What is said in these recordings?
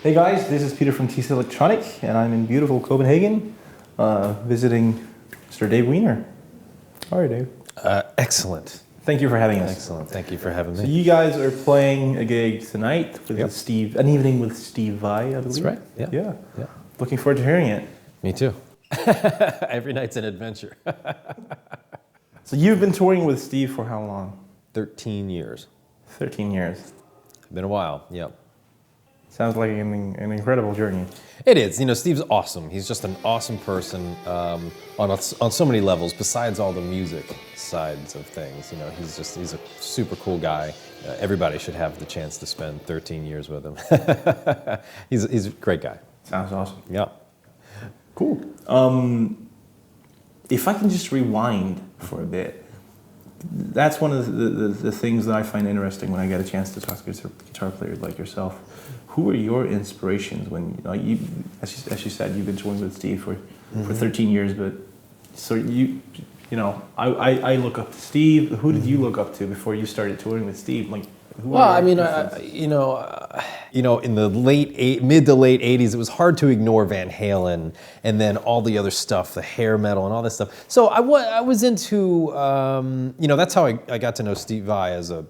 Hey guys, this is Peter from TC Electronic, and I'm in beautiful Copenhagen, visiting Mr. Dave Weiner. How are you, Dave? Excellent. Thank you for having us. Excellent. Thank you for having me. So you guys are playing a gig tonight with Yep. Steve, an evening with Steve Vai, I believe. That's right. Yeah. Yeah. Looking forward to hearing it. Me too. Every night's an adventure. So you've been touring with Steve for how long? 13 years. 13 years. Been a while. Yep. Sounds like an incredible journey. It is. You know, Steve's awesome. He's just an awesome person on so many levels. Besides all the music sides of things, you know, he's a super cool guy. Everybody should have the chance to spend 13 years with him. He's a great guy. Sounds awesome. Yeah. Cool. If I can just rewind for a bit, that's one of the things that I find interesting when I get a chance to talk to guitar players like yourself. Who are your inspirations when you as you said, you've been touring with Steve for 13 years, but so I look up to Steve. Who did you look up to before you started touring with Steve? Like, well, I mean, in the mid to late '80s, it was hard to ignore Van Halen, and then all the other stuff, the hair metal, and all this stuff. So I was into, that's how I got to know Steve Vai as a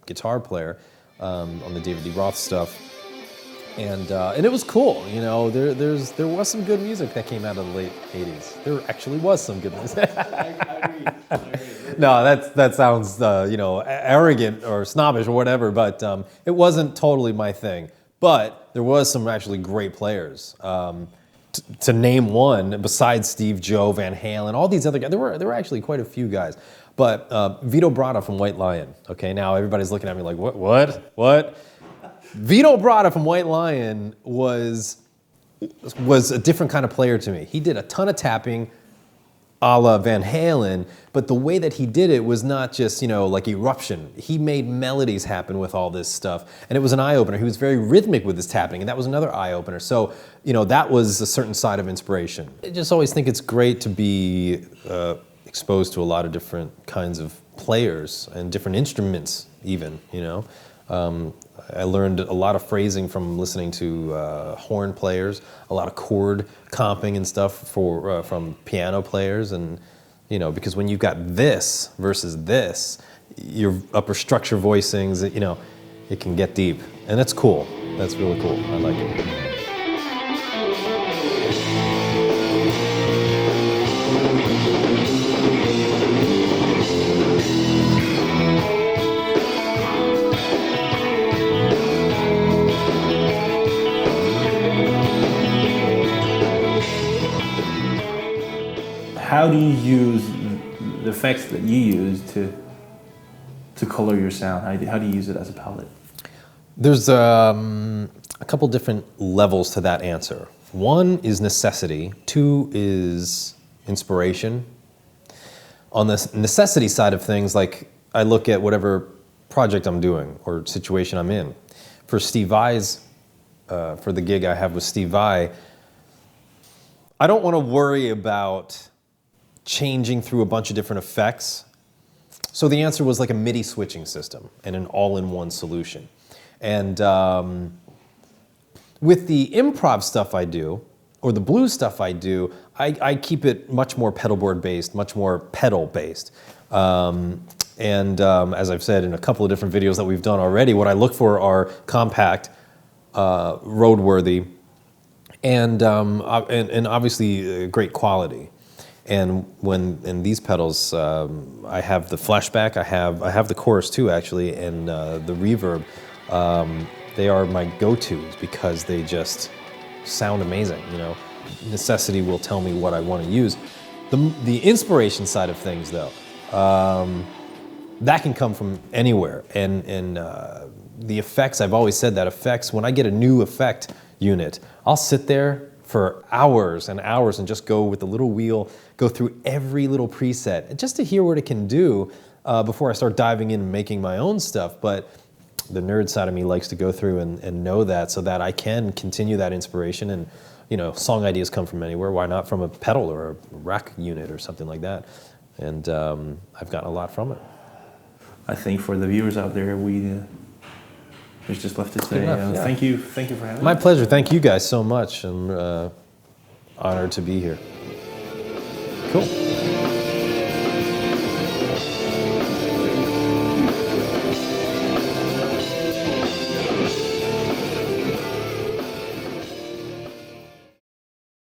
guitar player on the David Lee Roth stuff, and it was cool. You know, there was some good music that came out of the late '80s. There actually was some good music. I agree. No, that sounds arrogant or snobbish or whatever, but it wasn't totally my thing. But there was some actually great players. To name one, besides Steve, Joe, Van Halen, all these other guys, there were actually quite a few guys. But Vito Bratta from White Lion. Okay, now everybody's looking at me like, what? Vito Bratta from White Lion was a different kind of player to me. He did a ton of tapping, a la Van Halen, but the way that he did it was not just, like eruption. He made melodies happen with all this stuff, and it was an eye-opener. He was very rhythmic with his tapping, and that was another eye-opener. So, that was a certain side of inspiration. I just always think it's great to be exposed to a lot of different kinds of players and different instruments even, I learned a lot of phrasing from listening to horn players, a lot of chord comping and stuff from piano players, and because when you've got this versus this, your upper structure voicings, it can get deep, and that's cool. That's really cool. I like it. How do you use the effects that you use to color your sound? How do you use it as a palette? There's a couple different levels to that answer. One is necessity. Two is inspiration. On the necessity side of things, like I look at whatever project I'm doing or situation I'm in. For Steve Vai's, for the gig I have with Steve Vai, I don't want to worry about changing through a bunch of different effects. So the answer was like a MIDI switching system and an all-in-one solution. And with the improv stuff I do, or the blues stuff I do, I keep it much more pedalboard based, much more pedal based. As I've said in a couple of different videos that we've done already, what I look for are compact, roadworthy, and obviously great quality. And in these pedals, I have the flashback, I have the chorus too actually, and the reverb. They are my go-tos because they just sound amazing. Necessity will tell me what I want to use. The inspiration side of things, though, that can come from anywhere. And the effects, I've always said that effects. When I get a new effect unit, I'll sit there for hours and hours and just go with the little wheel, go through every little preset, just to hear what it can do before I start diving in and making my own stuff. But the nerd side of me likes to go through and know that, so that I can continue that inspiration. And song ideas come from anywhere. Why not from a pedal or a rack unit or something like that? And I've gotten a lot from it. I think for the viewers out there, we there's just left to say enough, yeah. thank you for having me. My pleasure. Thank you guys so much. I'm honored to be here. Cool.